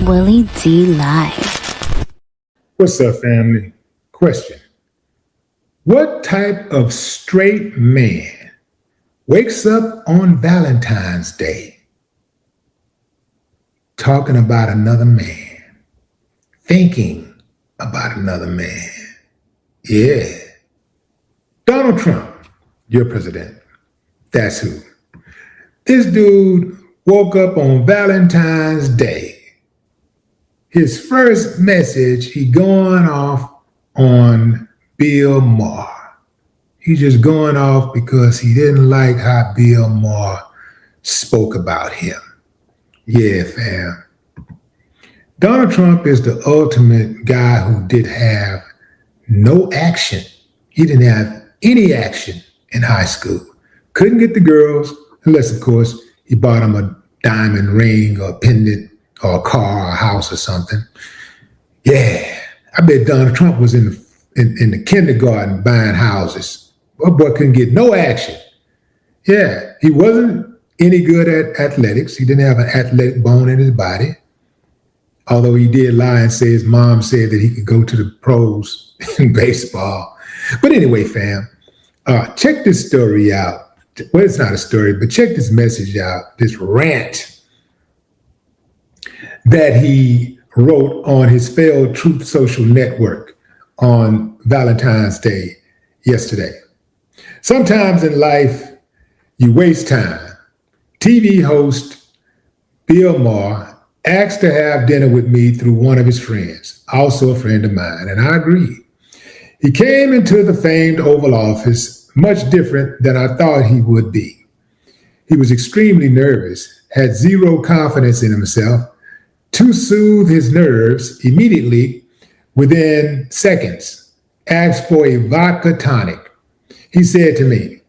Willie D Live. What's up, family? Question. What type of straight man wakes up on Valentine's Day talking about another man, thinking about another man? Yeah. Donald Trump, your president. That's who. This dude woke up on Valentine's Day. His first message, he going off on Bill Maher. He just going off because he didn't like how Bill Maher spoke about him. Yeah, fam. Donald Trump is the ultimate guy who did have no action. He didn't have any action in high school. Couldn't get the girls, unless, of course, he bought them a diamond ring or a pendant or a car or a house or something. Yeah, I bet Donald Trump was in the kindergarten buying houses. That boy couldn't get no action. Yeah, he wasn't any good at athletics. He didn't have an athletic bone in his body. Although he did lie and say his mom said that he could go to the pros in baseball. But anyway, fam, check this story out. Well, it's not a story, but check this message out, this rant that he wrote on his failed Truth Social network on Valentine's Day yesterday. Sometimes in life, you waste time. TV host Bill Maher asked to have dinner with me through one of his friends, also a friend of mine, and I agreed. He came into the famed Oval Office much different than I thought he would be. He was extremely nervous, had zero confidence in himself. To soothe his nerves, immediately, within seconds, asked for a vodka tonic. He said to me,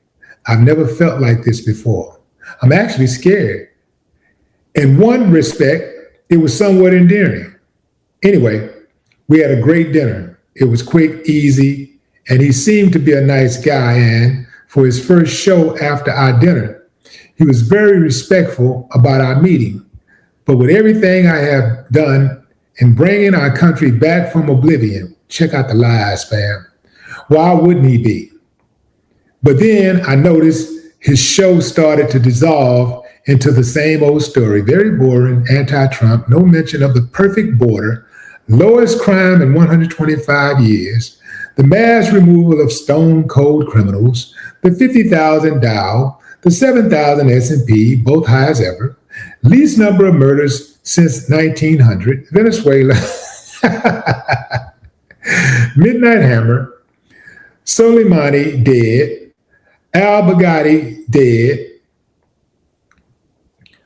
"I've never felt like this before. I'm actually scared." In one respect, it was somewhat endearing. Anyway, we had a great dinner. It was quick, easy, and he seemed to be a nice guy. And for his first show after our dinner, he was very respectful about our meeting. But with everything I have done in bringing our country back from oblivion, check out the lies, fam. Why wouldn't he be? But then I noticed his show started to dissolve into the same old story. Very boring, anti-Trump, no mention of the perfect border, lowest crime in 125 years, the mass removal of stone cold criminals, the 50,000 Dow, the 7,000 S&P, both high as ever, least number of murders since 1900, Venezuela, Midnight Hammer, Soleimani dead, al-Baghdadi dead,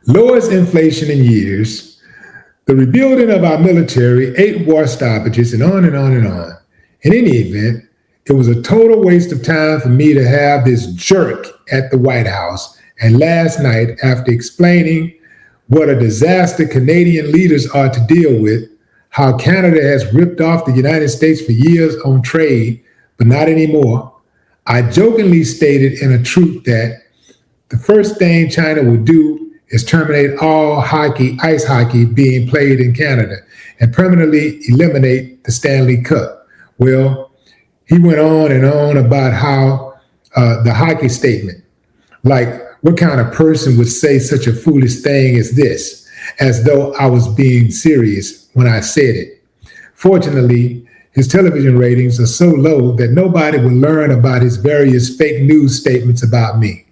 lowest inflation in years, the rebuilding of our military, 8 war stoppages, and on and on and on. In any event, it was a total waste of time for me to have this jerk at the White House. And last night, after explaining what a disaster Canadian leaders are to deal with, how Canada has ripped off the United States for years on trade, but not anymore, I jokingly stated in a truth that the first thing China would do is terminate all ice hockey being played in Canada and permanently eliminate the Stanley Cup. Well, he went on and on about how the hockey statement, like what kind of person would say such a foolish thing as this, as though I was being serious when I said it. Fortunately, his television ratings are so low that nobody will learn about his various fake news statements about me.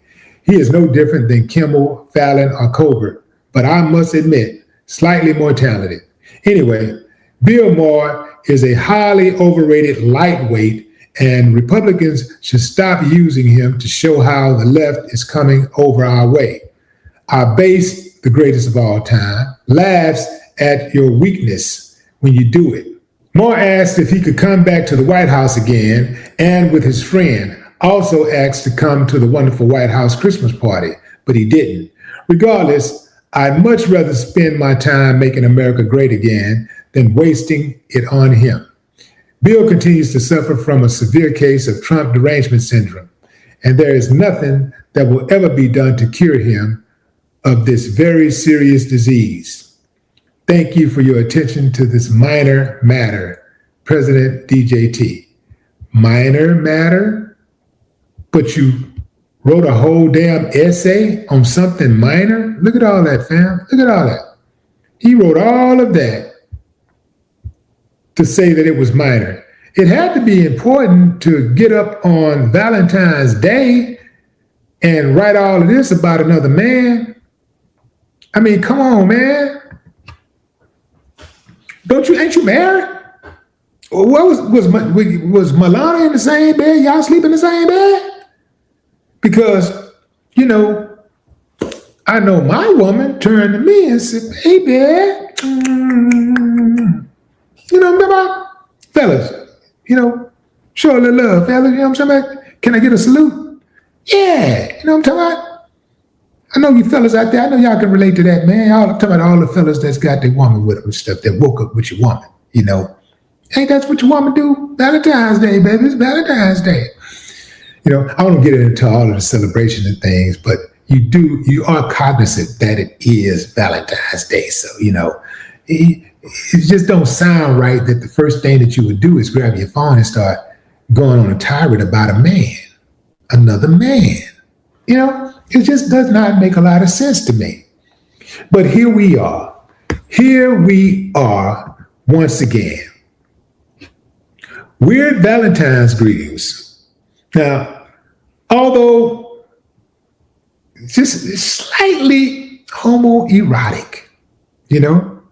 He is no different than Kimmel, Fallon, or Colbert, but I must admit, slightly more talented. Anyway, Bill Maher is a highly overrated lightweight, and Republicans should stop using him to show how the left is coming over our way. Our base, the greatest of all time, laughs at your weakness when you do it. Maher asked if he could come back to the White House again, and with his friend, also asked to come to the wonderful White House Christmas party, but he didn't. Regardless, I'd much rather spend my time making America great again than wasting it on him. Bill continues to suffer from a severe case of Trump Derangement Syndrome, and there is nothing that will ever be done to cure him of this very serious disease. Thank you for your attention to this minor matter, President DJT. Minor matter? But you wrote a whole damn essay on something minor? Look at all that, fam. Look at all that. He wrote all of that to say that it was minor. It had to be important to get up on Valentine's Day and write all of this about another man. I mean, come on, man. Ain't you married? What was Milana in the same bed? Y'all sleep in the same bed? Because, you know, I know my woman turned to me and said, hey, babe, you know what I'm talking about? Fellas, you know, show a little love, fellas, you know what I'm talking about? Can I get a salute? Yeah, you know what I'm talking about? I know you fellas out there, I know y'all can relate to that, man. I'm talking about all the fellas that's got their woman with them and stuff, that woke up with your woman, you know. Ain't that what your woman do? Valentine's Day, baby, it's Valentine's Day. You know, I don't get into all of the celebration and things, but you are cognizant that it is Valentine's Day. So, you know, it just don't sound right that the first thing that you would do is grab your phone and start going on a tirade about a man, another man. You know, it just does not make a lot of sense to me. But here we are. Here we are once again. Weird Valentine's greetings. Now, although just slightly homoerotic, you know?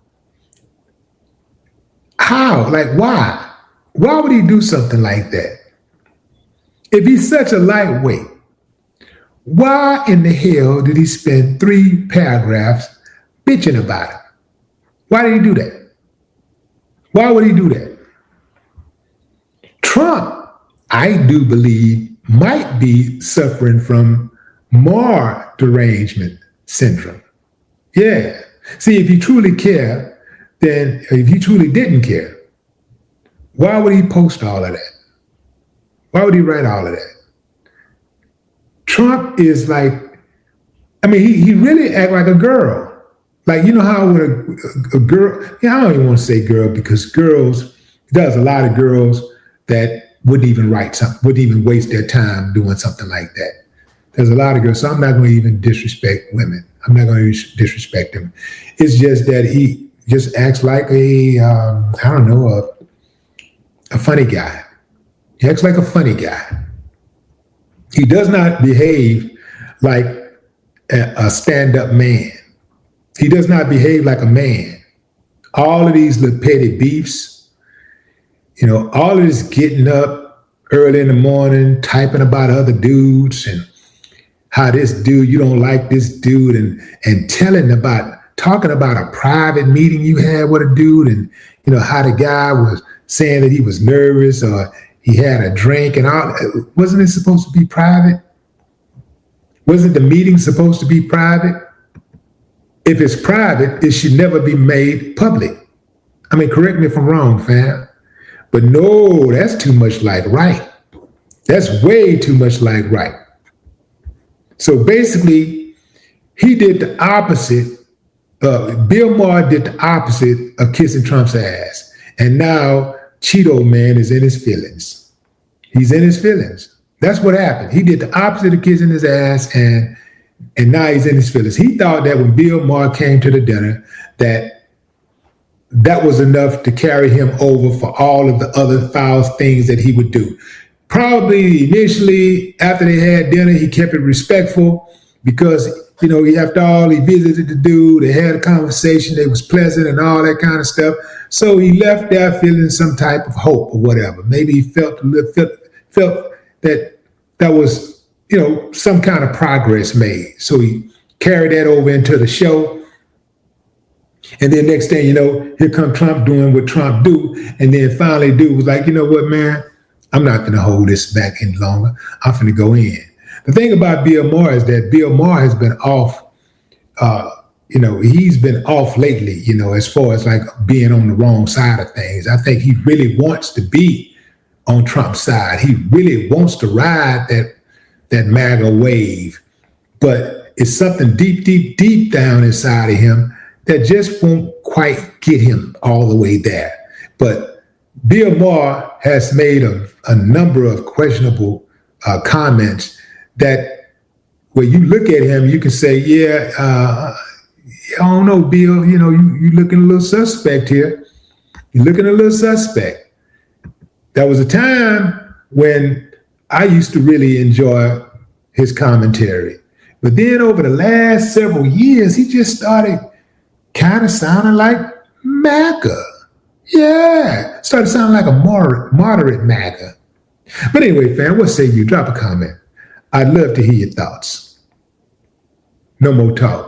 How? Like, why? Why would he do something like that? If he's such a lightweight, why in the hell did he spend 3 paragraphs bitching about it? Why did he do that? Why would he do that? Trump, I do believe, might be suffering from Maher Derangement Syndrome. Yeah. See, if he truly cared, then if he truly didn't care, why would he post all of that? Why would he write all of that? Trump is like, I mean, he really act like a girl. Like, you know how with a girl, I don't even want to say girl because girls, there's a lot of girls that wouldn't even write something, wouldn't even waste their time doing something like that. There's a lot of girls, so I'm not going to even disrespect women. I'm not going to disrespect them. It's just that he just acts like a funny guy. He acts like a funny guy. He does not behave like a stand-up man. He does not behave like a man. All of these little petty beefs, you know, all of this getting up early in the morning, typing about other dudes and how this dude, you don't like this dude, and talking about a private meeting you had with a dude, and, you know, how the guy was saying that he was nervous or he had a drink and all. Wasn't it supposed to be private? Wasn't the meeting supposed to be private? If it's private, it should never be made public. I mean, correct me if I'm wrong, fam. But no, that's too much like right. That's way too much like right. So basically, he did the opposite. Bill Maher did the opposite of kissing Trump's ass. And now Cheeto Man is in his feelings. He's in his feelings. That's what happened. He did the opposite of kissing his ass, and now he's in his feelings. He thought that when Bill Maher came to the dinner, that was enough to carry him over for all of the other foul things that he would do. Probably initially, after they had dinner, he kept it respectful because, you know, after all, he visited the dude, they had a conversation, it was pleasant and all that kind of stuff. So he left there feeling some type of hope or whatever. Maybe he felt that was, you know, some kind of progress made. So he carried that over into the show. And then next thing you know, here come Trump doing what Trump do. And then finally dude was like, you know what, man, I'm not going to hold this back any longer. I'm going to go in. The thing about Bill Maher is that Bill Maher has been off, he's been off lately, you know, as far as like being on the wrong side of things. I think he really wants to be on Trump's side. He really wants to ride that MAGA wave. But it's something deep, deep, deep down inside of him that just won't quite get him all the way there. But Bill Maher has made a number of questionable comments that where you look at him, you can say, yeah, I don't know, Bill, you looking a little suspect here. You're looking a little suspect. There was a time when I used to really enjoy his commentary. But then over the last several years, he just started kind of sounding like MAGA. Yeah, started sounding like a moderate MAGA. But anyway, fam, what say you? Drop a comment. I'd love to hear your thoughts. No more talk.